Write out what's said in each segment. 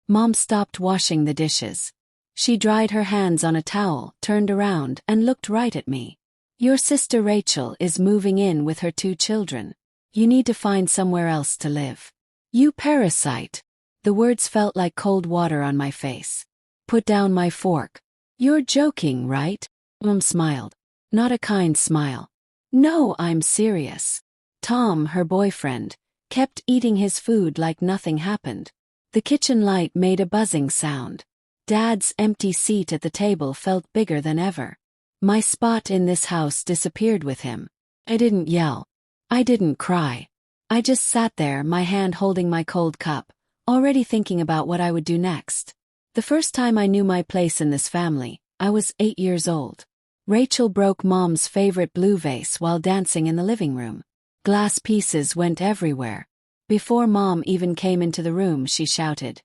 Mom stopped washing the dishes. She dried her hands on a towel, turned around, and looked right at me. Your sister Rachel is moving in with her 2 children. You need to find somewhere else to live. You parasite. The words felt like cold water on my face. Put down my fork. You're joking, right? Mom smiled. Not a kind smile. No, I'm serious. Tom, her boyfriend, kept eating his food like nothing happened. The kitchen light made a buzzing sound. Dad's empty seat at the table felt bigger than ever. My spot in this house disappeared with him. I didn't yell. I didn't cry. I just sat there, my hand holding my cold cup, already thinking about what I would do next. The first time I knew my place in this family, I was 8 years old. Rachel broke Mom's favorite blue vase while dancing in the living room. Glass pieces went everywhere. Before Mom even came into the room, she shouted,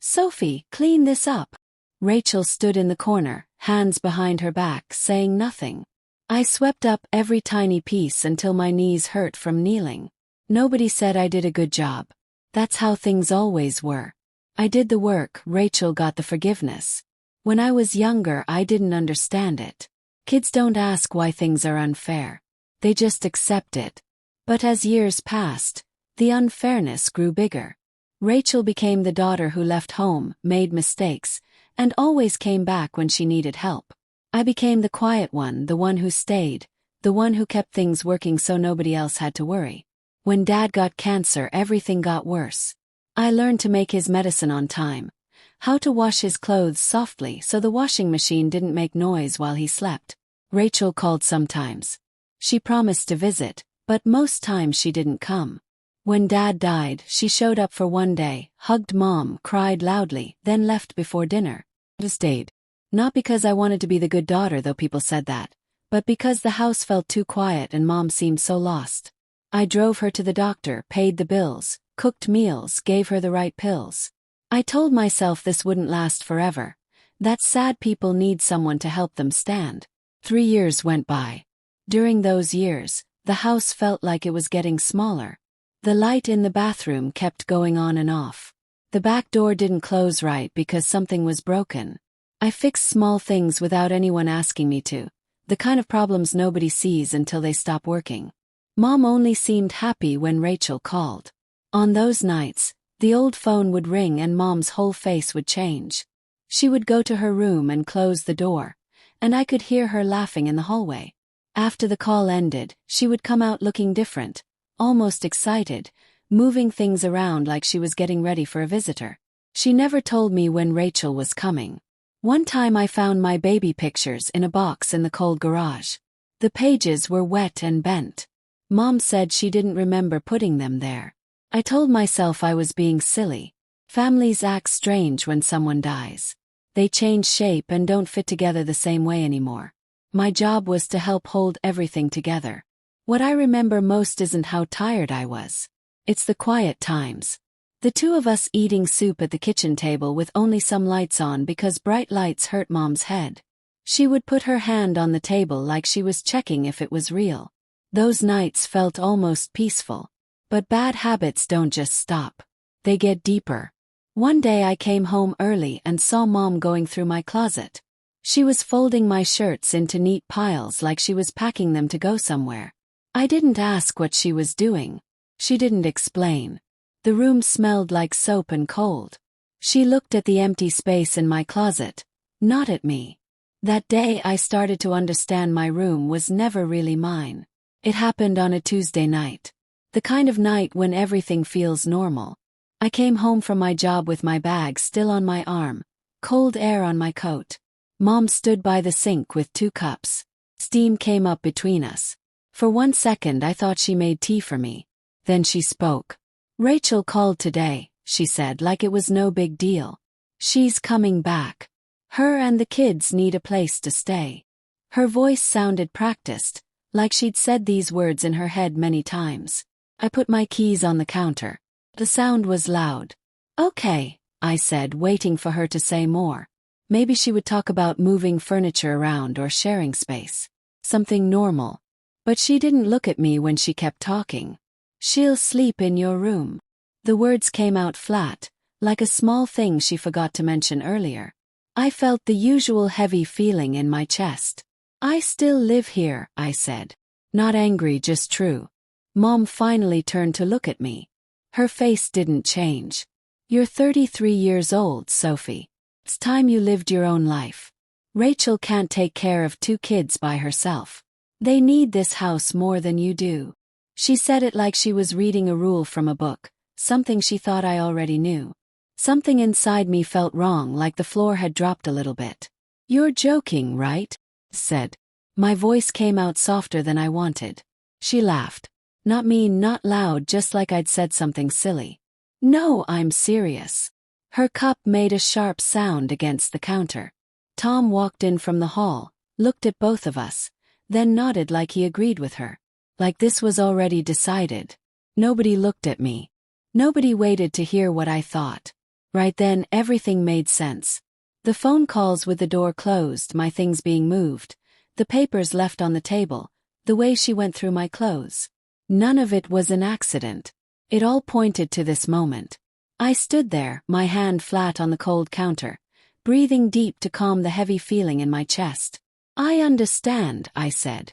"Sophie, clean this up." Rachel stood in the corner, hands behind her back, saying nothing. I swept up every tiny piece until my knees hurt from kneeling. Nobody said I did a good job. That's how things always were. I did the work, Rachel got the forgiveness. When I was younger, I didn't understand it. Kids don't ask why things are unfair. They just accept it. But as years passed, the unfairness grew bigger. Rachel became the daughter who left home, made mistakes, and always came back when she needed help. I became the quiet one, the one who stayed, the one who kept things working so nobody else had to worry. When Dad got cancer, everything got worse. I learned to make his medicine on time, how to wash his clothes softly so the washing machine didn't make noise while he slept. Rachel called sometimes. She promised to visit, but most times she didn't come. When Dad died, she showed up for one day, hugged Mom, cried loudly, then left before dinner. I stayed. Not because I wanted to be the good daughter, though people said that, but because the house felt too quiet and Mom seemed so lost. I drove her to the doctor, paid the bills, cooked meals, gave her the right pills. I told myself this wouldn't last forever, that sad people need someone to help them stand. 3 years went by. During those years, the house felt like it was getting smaller. The light in the bathroom kept going on and off. The back door didn't close right because something was broken. I fixed small things without anyone asking me to, the kind of problems nobody sees until they stop working. Mom only seemed happy when Rachel called. On those nights, the old phone would ring and Mom's whole face would change. She would go to her room and close the door, and I could hear her laughing in the hallway. After the call ended, she would come out looking different, almost excited, moving things around like she was getting ready for a visitor. She never told me when Rachel was coming. One time I found my baby pictures in a box in the cold garage. The pages were wet and bent. Mom said she didn't remember putting them there. I told myself I was being silly. Families act strange when someone dies. They change shape and don't fit together the same way anymore. My job was to help hold everything together. What I remember most isn't how tired I was. It's the quiet times. The 2 of us eating soup at the kitchen table with only some lights on because bright lights hurt Mom's head. She would put her hand on the table like she was checking if it was real. Those nights felt almost peaceful. But bad habits don't just stop. They get deeper. One day I came home early and saw Mom going through my closet. She was folding my shirts into neat piles like she was packing them to go somewhere. I didn't ask what she was doing. She didn't explain. The room smelled like soap and cold. She looked at the empty space in my closet, not at me. That day I started to understand my room was never really mine. It happened on a Tuesday night. The kind of night when everything feels normal. I came home from my job with my bag still on my arm, cold air on my coat. Mom stood by the sink with 2 cups. Steam came up between us. For 1 second I thought she made tea for me. Then she spoke. "Rachel called today," she said like it was no big deal. "She's coming back. Her and the kids need a place to stay." Her voice sounded practiced, like she'd said these words in her head many times. I put my keys on the counter. The sound was loud. "Okay," I said, waiting for her to say more. Maybe she would talk about moving furniture around or sharing space. Something normal. But she didn't look at me when she kept talking. "She'll sleep in your room." The words came out flat, like a small thing she forgot to mention earlier. I felt the usual heavy feeling in my chest. I still live here, I said. Not angry, just true. Mom finally turned to look at me. Her face didn't change. You're 33 years old, Sophie. It's time you lived your own life. Rachel can't take care of 2 kids by herself. They need this house more than you do. She said it like she was reading a rule from a book, something she thought I already knew. Something inside me felt wrong, like the floor had dropped a little bit. You're joking, right? Said. My voice came out softer than I wanted. She laughed. Not mean, not loud, just like I'd said something silly. No, I'm serious. Her cup made a sharp sound against the counter. Tom walked in from the hall, looked at both of us, then nodded like he agreed with her. Like this was already decided. Nobody looked at me. Nobody waited to hear what I thought. Right then, everything made sense. The phone calls with the door closed, my things being moved, the papers left on the table, the way she went through my clothes. None of it was an accident. It all pointed to this moment. I stood there, my hand flat on the cold counter, breathing deep to calm the heavy feeling in my chest. I understand, I said.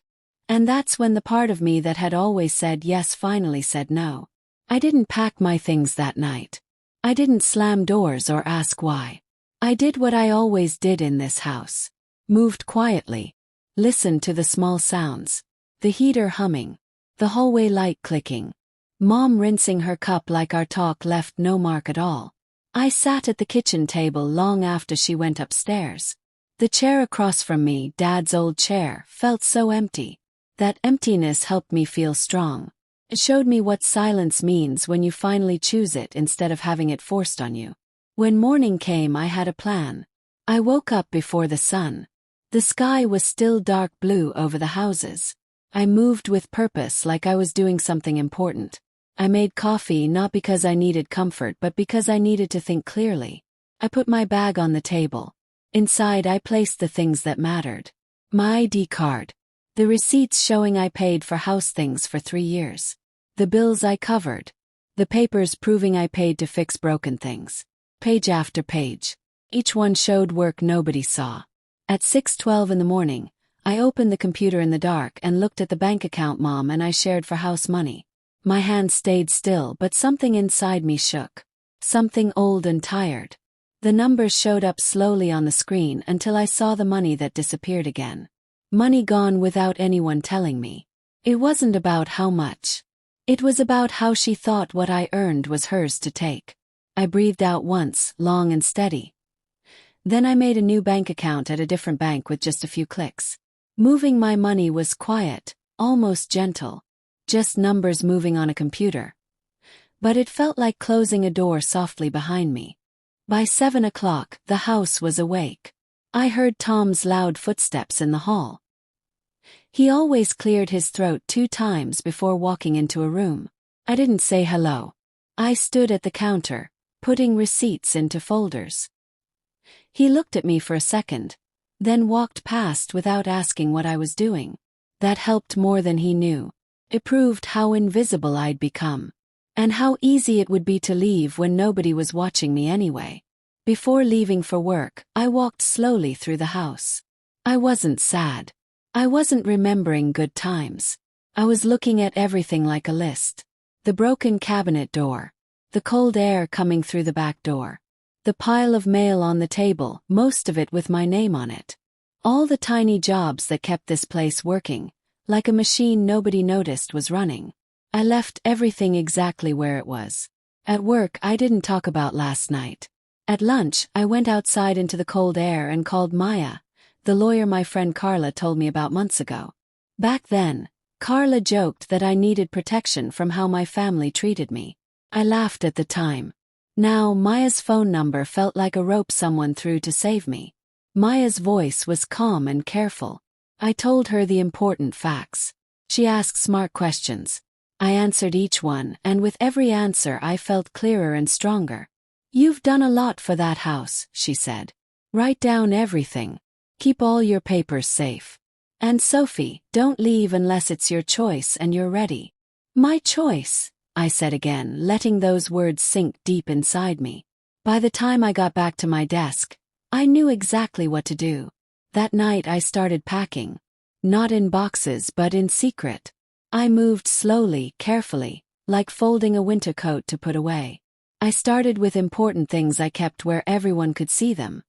And that's when the part of me that had always said yes finally said no. I didn't pack my things that night. I didn't slam doors or ask why. I did what I always did in this house. Moved quietly. Listened to the small sounds. The heater humming. The hallway light clicking. Mom rinsing her cup like our talk left no mark at all. I sat at the kitchen table long after she went upstairs. The chair across from me, Dad's old chair, felt so empty. That emptiness helped me feel strong. It showed me what silence means when you finally choose it instead of having it forced on you. When morning came, I had a plan. I woke up before the sun. The sky was still dark blue over the houses. I moved with purpose, like I was doing something important. I made coffee not because I needed comfort but because I needed to think clearly. I put my bag on the table. Inside I placed the things that mattered. My ID card. The receipts showing I paid for house things for 3 years. The bills I covered. The papers proving I paid to fix broken things. Page after page. Each one showed work nobody saw. At 6:12 in the morning, I opened the computer in the dark and looked at the bank account Mom and I shared for house money. My hand stayed still, but something inside me shook. Something old and tired. The numbers showed up slowly on the screen until I saw the money that disappeared again. Money gone without anyone telling me. It wasn't about how much. It was about how she thought what I earned was hers to take. I breathed out once, long and steady. Then I made a new bank account at a different bank with just a few clicks. Moving my money was quiet, almost gentle. Just numbers moving on a computer. But it felt like closing a door softly behind me. By 7 o'clock, the house was awake. I heard Tom's loud footsteps in the hall. He always cleared his throat 2 times before walking into a room. I didn't say hello. I stood at the counter, putting receipts into folders. He looked at me for a second, then walked past without asking what I was doing. That helped more than he knew. It proved how invisible I'd become. And how easy it would be to leave when nobody was watching me anyway. Before leaving for work, I walked slowly through the house. I wasn't sad. I wasn't remembering good times. I was looking at everything like a list. The broken cabinet door. The cold air coming through the back door. The pile of mail on the table, most of it with my name on it. All the tiny jobs that kept this place working, like a machine nobody noticed was running. I left everything exactly where it was. At work, I didn't talk about last night. At lunch, I went outside into the cold air and called Maya, the lawyer my friend Carla told me about months ago. Back then, Carla joked that I needed protection from how my family treated me. I laughed at the time. Now, Maya's phone number felt like a rope someone threw to save me. Maya's voice was calm and careful. I told her the important facts. She asked smart questions. I answered each one, and with every answer I felt clearer and stronger. "You've done a lot for that house," she said. "Write down everything. Keep all your papers safe. And Sophie, don't leave unless it's your choice and you're ready." "My choice," I said again, letting those words sink deep inside me. By the time I got back to my desk, I knew exactly what to do. That night I started packing. Not in boxes but in secret. I moved slowly, carefully, like folding a winter coat to put away. I started with important things I kept where everyone could see them.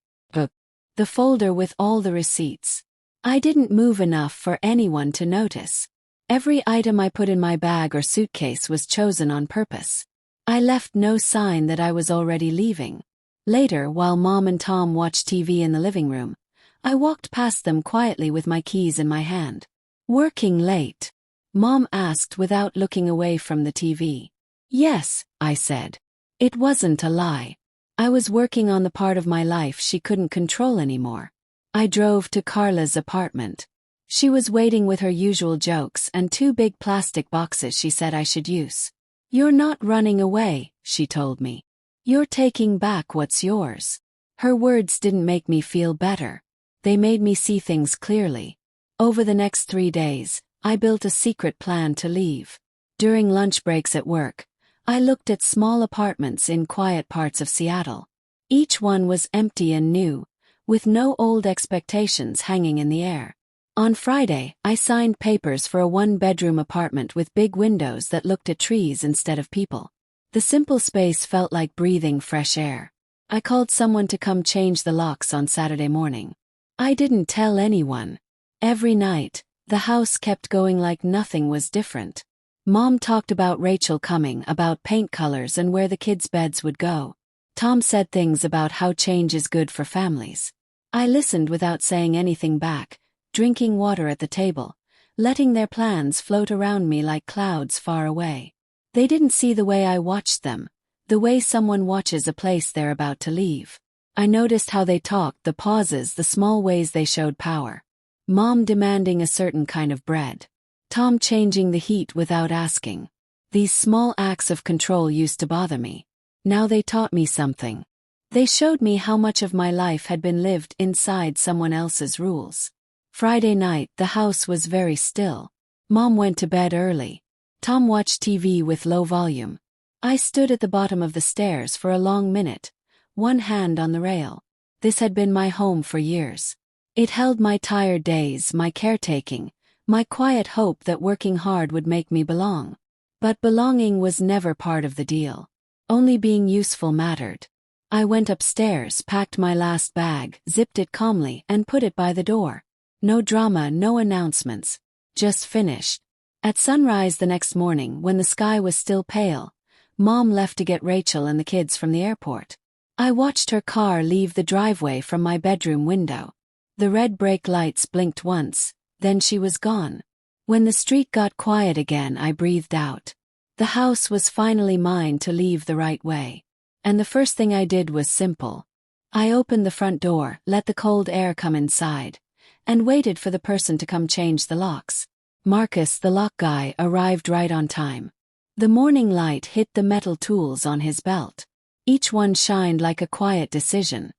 The folder with all the receipts. I didn't move enough for anyone to notice. Every item I put in my bag or suitcase was chosen on purpose. I left no sign that I was already leaving. Later, while Mom and Tom watched TV in the living room, I walked past them quietly with my keys in my hand. "Working late?" Mom asked without looking away from the TV. "Yes," I said. It wasn't a lie. I was working on the part of my life she couldn't control anymore. I drove to Carla's apartment. She was waiting with her usual jokes and 2 big plastic boxes she said I should use. "You're not running away," she told me. "You're taking back what's yours." Her words didn't make me feel better. They made me see things clearly. Over the next 3 days, I built a secret plan to leave. During lunch breaks at work, I looked at small apartments in quiet parts of Seattle. Each one was empty and new, with no old expectations hanging in the air. On Friday, I signed papers for a 1-bedroom apartment with big windows that looked at trees instead of people. The simple space felt like breathing fresh air. I called someone to come change the locks on Saturday morning. I didn't tell anyone. Every night, the house kept going like nothing was different. Mom talked about Rachel coming, about paint colors and where the kids' beds would go. Tom said things about how change is good for families. I listened without saying anything back, drinking water at the table, letting their plans float around me like clouds far away. They didn't see the way I watched them, the way someone watches a place they're about to leave. I noticed how they talked, the pauses, the small ways they showed power. Mom demanding a certain kind of bread. Tom changing the heat without asking. These small acts of control used to bother me. Now they taught me something. They showed me how much of my life had been lived inside someone else's rules. Friday night, the house was very still. Mom went to bed early. Tom watched TV with low volume. I stood at the bottom of the stairs for a long minute, one hand on the rail. This had been my home for years. It held my tired days, my caretaking, my quiet hope that working hard would make me belong. But belonging was never part of the deal. Only being useful mattered. I went upstairs, packed my last bag, zipped it calmly, and put it by the door. No drama, no announcements. Just finished. At sunrise the next morning, when the sky was still pale, Mom left to get Rachel and the kids from the airport. I watched her car leave the driveway from my bedroom window. The red brake lights blinked once, then she was gone. When the street got quiet again, I breathed out. The house was finally mine to leave the right way. And the first thing I did was simple. I opened the front door, let the cold air come inside, and waited for the person to come change the locks. Marcus, the lock guy, arrived right on time. The morning light hit the metal tools on his belt. Each one shined like a quiet decision.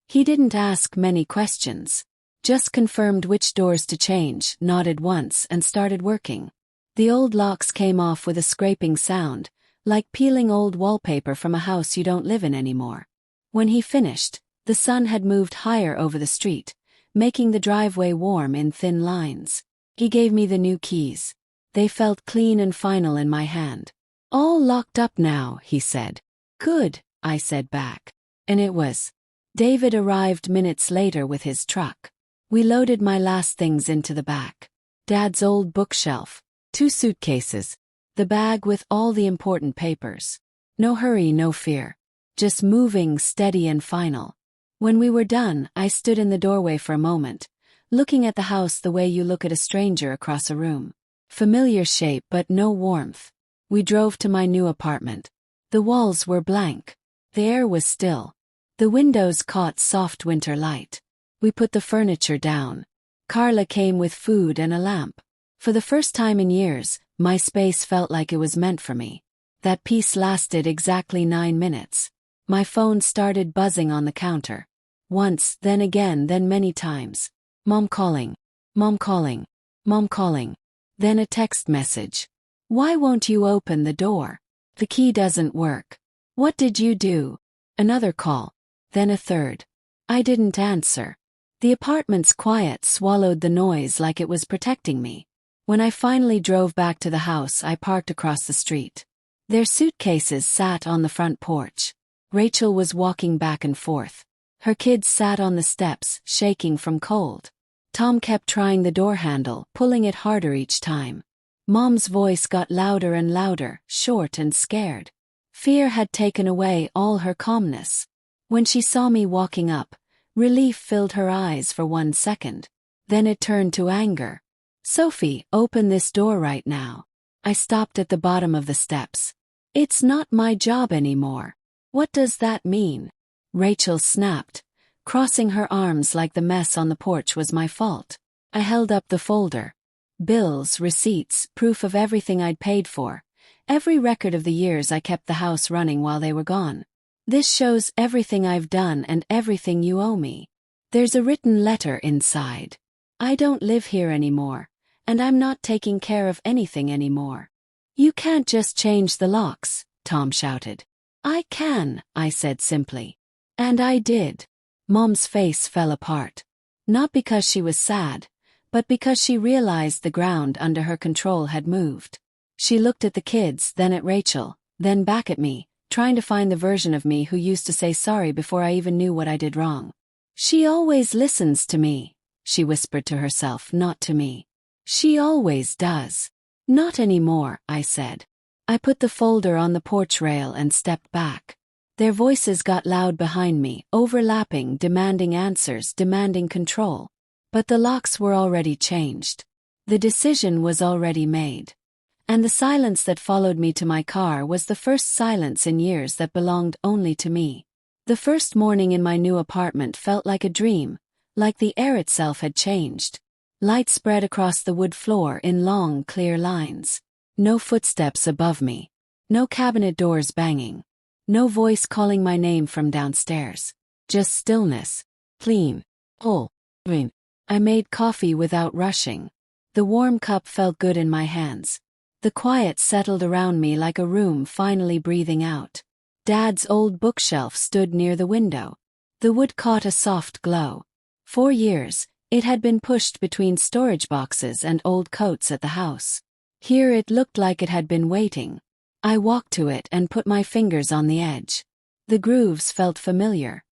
He didn't ask many questions. Just confirmed which doors to change, nodded once, and started working. The old locks came off with a scraping sound, like peeling old wallpaper from a house you don't live in anymore. When he finished, the sun had moved higher over the street, making the driveway warm in thin lines. He gave me the new keys. They felt clean and final in my hand. "All locked up now," he said. "Good," I said back. And it was. David arrived minutes later with his truck. We loaded my last things into the back. Dad's old bookshelf, 2 suitcases, the bag with all the important papers. No hurry, no fear. Just moving, steady and final. When we were done, I stood in the doorway for a moment, looking at the house the way you look at a stranger across a room. Familiar shape but no warmth. We drove to my new apartment. The walls were blank. The air was still. The windows caught soft winter light. We put the furniture down. Carla came with food and a lamp. For the first time in years, my space felt like it was meant for me. That peace lasted exactly 9 minutes. My phone started buzzing on the counter. Once, then again, then many times. Mom calling. Mom calling. Mom calling. Then a text message. "Why won't you open the door? The key doesn't work. What did you do?" Another call. Then a third. I didn't answer. The apartment's quiet swallowed the noise like it was protecting me. When I finally drove back to the house, I parked across the street. Their suitcases sat on the front porch. Rachel was walking back and forth. Her kids sat on the steps, shaking from cold. Tom kept trying the door handle, pulling it harder each time. Mom's voice got louder and louder, short and scared. Fear had taken away all her calmness. When she saw me walking up, relief filled her eyes for 1 second. Then it turned to anger. Sophie, open this door right now. I stopped at the bottom of the steps. It's not my job anymore. What does that mean? Rachel snapped, crossing her arms like the mess on the porch was my fault. I held up the folder. Bills, receipts, proof of everything I'd paid for. Every record of the years I kept the house running while they were gone. This shows everything I've done and everything you owe me. There's a written letter inside. I don't live here anymore, and I'm not taking care of anything anymore. You can't just change the locks, Tom shouted. I can, I said simply. And I did. Mom's face fell apart. Not because she was sad, but because she realized the ground under her control had moved. She looked at the kids, then at Rachel, then back at me, trying to find the version of me who used to say sorry before I even knew what I did wrong. She always listens to me, she whispered to herself, not to me. She always does. Not anymore, I said. I put the folder on the porch rail and stepped back. Their voices got loud behind me, overlapping, demanding answers, demanding control. But the locks were already changed. The decision was already made. And the silence that followed me to my car was the first silence in years that belonged only to me. The first morning in my new apartment felt like a dream, like the air itself had changed. Light spread across the wood floor in long, clear lines. No footsteps above me. No cabinet doors banging. No voice calling my name from downstairs. Just stillness. Clean. Full. Green. I made coffee without rushing. The warm cup felt good in my hands. The quiet settled around me like a room finally breathing out. Dad's old bookshelf stood near the window. The wood caught a soft glow. For years, it had been pushed between storage boxes and old coats at the house. Here it looked like it had been waiting. I walked to it and put my fingers on the edge. The grooves felt familiar,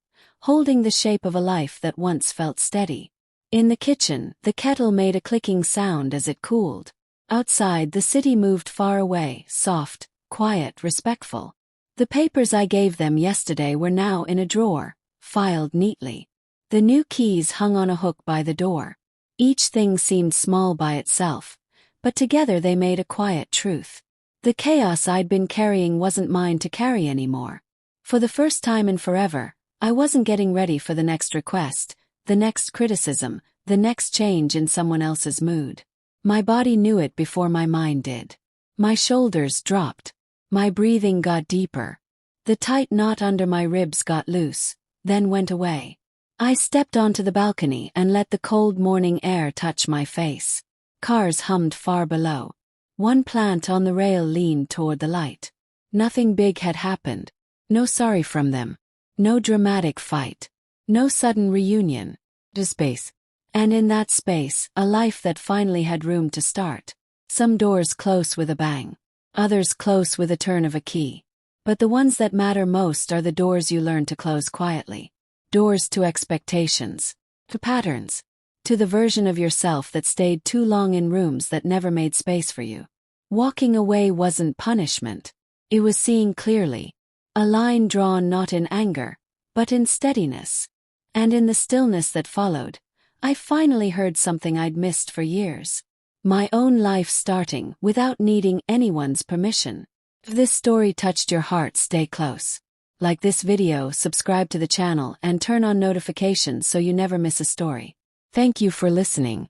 holding the shape of a life that once felt steady. In the kitchen, the kettle made a clicking sound as it cooled. Outside, the city moved far away, soft, quiet, respectful. The papers I gave them yesterday were now in a drawer, filed neatly. The new keys hung on a hook by the door. Each thing seemed small by itself, but together they made a quiet truth. The chaos I'd been carrying wasn't mine to carry anymore. For the first time in forever, I wasn't getting ready for the next request, the next criticism, the next change in someone else's mood. My body knew it before my mind did. My shoulders dropped. My breathing got deeper. The tight knot under my ribs got loose, then went away. I stepped onto the balcony and let the cold morning air touch my face. Cars hummed far below. One plant on the rail leaned toward the light. Nothing big had happened. No sorry from them. No dramatic fight. No sudden reunion. Just space. And in that space, a life that finally had room to start. Some doors close with a bang. Others close with a turn of a key. But the ones that matter most are the doors you learn to close quietly. Doors to expectations. To patterns. To the version of yourself that stayed too long in rooms that never made space for you. Walking away wasn't punishment. It was seeing clearly. A line drawn not in anger, but in steadiness. And in the stillness that followed, I finally heard something I'd missed for years. My own life starting without needing anyone's permission. If this story touched your heart, stay close. Like this video, subscribe to the channel and turn on notifications so you never miss a story. Thank you for listening.